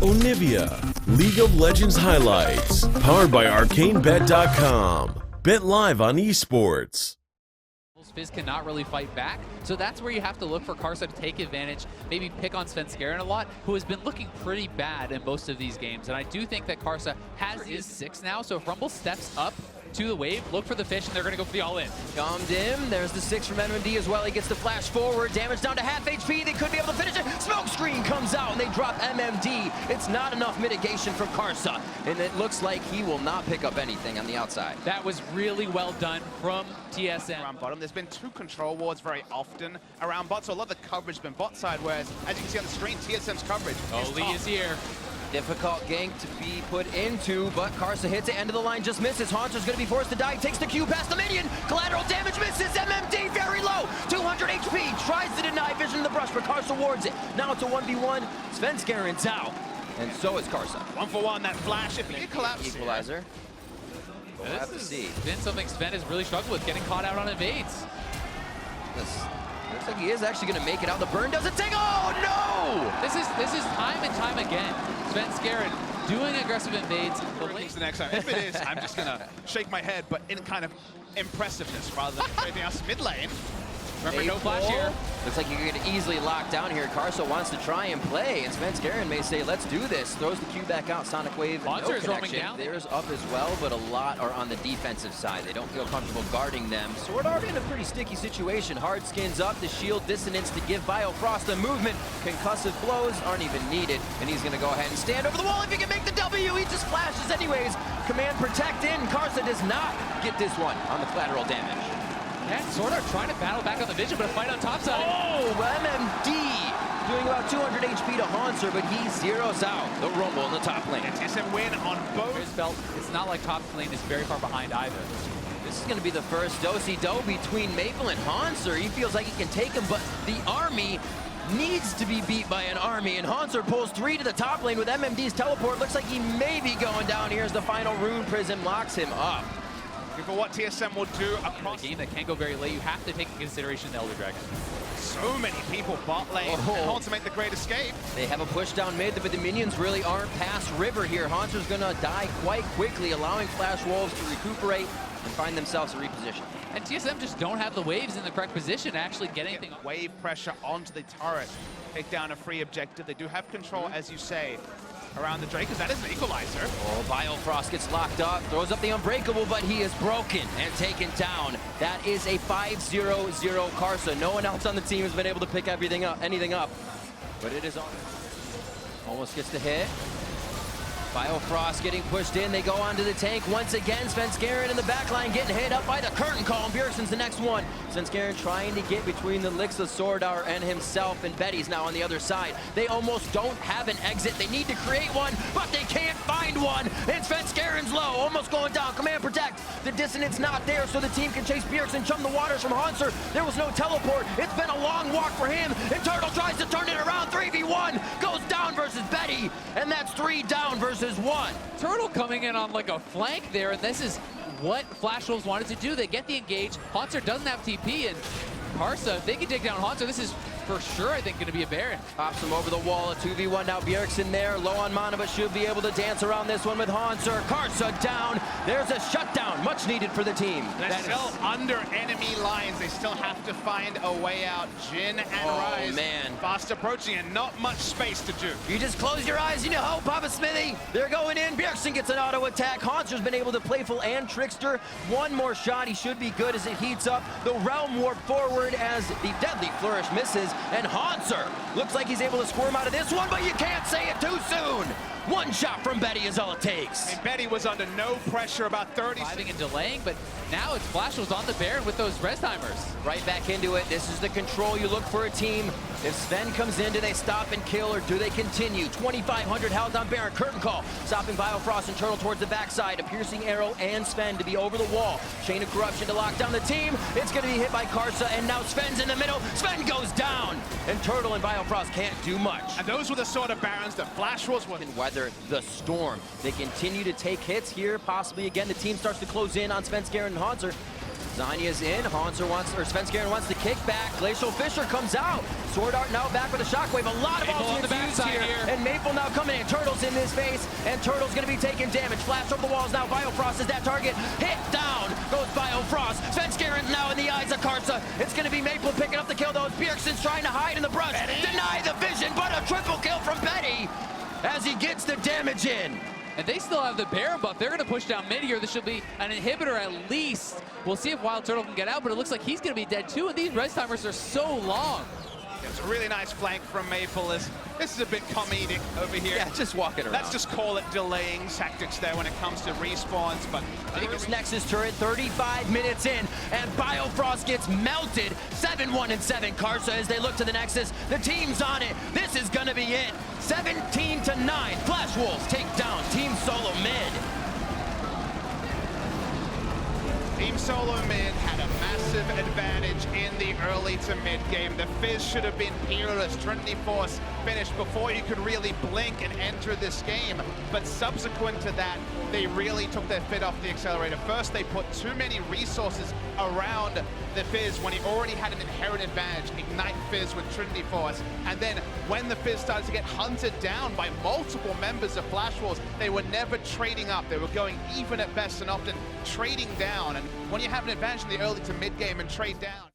Onivia, League of Legends highlights, powered by ArcaneBet.com. Bet live on esports. Fizz cannot really fight back, so that's where you have to look for Karsa to take advantage, maybe pick on Svenskeren a lot, who has been looking pretty bad in most of these games. And I do think that Karsa has his 6 now, so if Rumble steps up to the wave, look for the fish, and they're going to go for the all-in. Calmed him. There's the 6 from MMD as well. He gets the flash forward. Damage down to half HP. They could be able to finish it. Smoke screen comes out, and they drop MMD. It's not enough mitigation from Karsa, and it looks like he will not pick up anything on the outside. That was really well done from TSM. Around bottom, there's been 2 control wards very often around bot, so a lot of the coverage has been bot side, whereas, as you can see on the screen, TSM's coverage is Lee top. is here. Difficult gank to be put into, but Karsa hits it, end of the line, just misses. Haunter's gonna be forced to die, takes the Q past the minion. Collateral damage misses, MMD very low, 200 HP, tries to deny vision in the brush, but Karsa wards it. Now it's a 1v1, Svenskeren's out, and so is Karsa. 1-for-1, that flash, if he collapses. Equalizer. We'll have to see. Been something Sven has really struggled with, getting caught out on evades. This looks like he is actually gonna make it out. The burn doesn't take, oh no! This is time and time again. Svenskeren doing aggressive invades. The next time. If it is, I'm just gonna shake my head, but in kind of impressiveness rather than anything else. Mid lane. Remember, no flash here. Looks like you're gonna easily lock down here. Karsa wants to try and play, and Svenskeren may say, let's do this. Throws the Q back out, Sonic Wave, no Monster is roaming connection. down. Theirs up as well, but a lot are on the defensive side. They don't feel comfortable guarding them. Sword Art in a pretty sticky situation. Hard skins up, the shield dissonance to give Biofrost the movement. Concussive blows aren't even needed, and he's gonna go ahead and stand over the wall. If he can make the W, he just flashes anyways. Command protect in. Karsa does not get this one on the collateral damage. Yeah, Sword Art trying to battle back on the vision, but a fight on top side. Oh, MMD doing about 200 HP to Haunter, but he zeroes out the Rumble in the top lane. And TSM win on both. Felt it's not like top lane is very far behind either. This is going to be the first do-si-do between Maple and Haunter. He feels like he can take him, but the army needs to be beat by an army, and Haunter pulls 3 to the top lane with MMD's teleport. Looks like he may be going down here as the final Rune Prism locks him up. For what TSM will do across A game that can't go very late, you have to take into consideration the Elder Dragon. so many people bot lane, and Haunter make the great escape. They have a push down mid, but the minions really aren't past river here. Haunter's gonna die quite quickly, allowing Flash Wolves to recuperate and find themselves a reposition. And TSM just don't have the waves in the correct position to actually get anything. Wave pressure onto the turret. Take down a free objective. They do have control, as you say, around the Drake, because that is an equalizer. Oh, Biofrost gets locked up, throws up the Unbreakable, but he is broken and taken down. That is a 5-0-0 Karsa. No one else on the team has been able to pick anything up, but it is on. Almost gets the hit. Biofrost getting pushed in. They go onto the tank once again. Svenskeren in the backline getting hit up by the curtain call. And Bjergsen's the next one. Svenskeren trying to get between the Lixa Sword Art and himself, and Betty's now on the other side. They almost don't have an exit. They need to create one, but they can't find one. And Svenskeren's low, almost going down. Command protect. The dissonance not there, so the team can chase Bjergsen, chum the waters from Haunter. There was no teleport. It's been a long walk for him, and Turtle tries to turn it around. 3v1 goes down versus Betty, and that's 3 down versus 1. Turtle coming in on like a flank there, and this is what Flash Wolves wanted to do. They get the engage. Haunter doesn't have TP, and Karsa, if they can take down Haunter, this is for sure, I think, going to be a Baron. Pops him over the wall, a 2v1 now. Bjergsen there, low on mana, but should be able to dance around this one with Haunter. Karsa down. There's a shutdown, much needed for the team. They're still under enemy lines. They still have to find a way out. Jin and Rise man. fast approaching, and not much space to do. You just close your eyes, you know how, Papa Smithy. They're going in. Bjergsen gets an auto attack. Haunter's been able to playful and trickster. One more shot, he should be good as it heats up. The Realm Warp forward as the Deadly Flourish misses, and Haunter looks like he's able to squirm out of this one, but you can't say it too soon. One shot from Betty is all it takes. And Betty was under no pressure, about 30 Driving and delaying, but now it's Flash Wolves on the Baron with those res timers. Right back into it. This is the control you look for a team. If Sven comes in, do they stop and kill, or do they continue? 2,500 health on Baron. Curtain call, stopping Biofrost and Turtle towards the backside. A piercing arrow and Sven to be over the wall. Chain of corruption to lock down the team. It's going to be hit by Karsa, and now Sven's in the middle. Sven goes down, and Turtle and Biofrost can't do much. And those were the sort of Barons that Flash was with. Can weather the storm. They continue to take hits here. Possibly again, the team starts to close in on Svenskeren and Haunter. Zanya's in, Hanser wants, or Svenskeren wants the kick back. Glacial Fisher comes out. Sword Art now back with a shockwave. A lot of ultimates used here. And Maple now coming in. Turtle's in this phase, and Turtle's gonna be taking damage. Flash over the walls now. Biofrost is that target. Hit down goes Biofrost. Svenskeren now in the eyes of Karsa. It's gonna be Maple picking up the kill though. Bjergsen's trying to hide in the brush. Deny the vision, but a triple kill from Betty as he gets the damage in. And they still have the Baron buff. They're going to push down mid here. This should be an inhibitor at least. We'll see if Wild Turtle can get out, but it looks like he's going to be dead too. And these res timers are so long. It's a really nice flank from Maple. This is a bit comedic over here. Yeah, just walking around. Let's just call it delaying tactics there when it comes to respawns. But Biggest Nexus turret, 35 minutes in, and Biofrost gets melted. 7-1 and 7 Karsa as they look to the Nexus. The team's on it. This is gonna be it. 17-9. Flash Wolves take down Team Solo Mid. Team Solo Mid had a massive advantage in the early to mid game. The Fizz should have been peerless. Trinity Force finished before you could really blink and enter this game. But subsequent to that, they really took their foot off the accelerator. First, they put too many resources around the Fizz when he already had an inherent advantage. Ignite Fizz with Trinity Force. And then when the Fizz started to get hunted down by multiple members of Flash Wars, they were never trading up. They were going even at best and often trading down. And when you have an advantage in the early to mid game and trade down,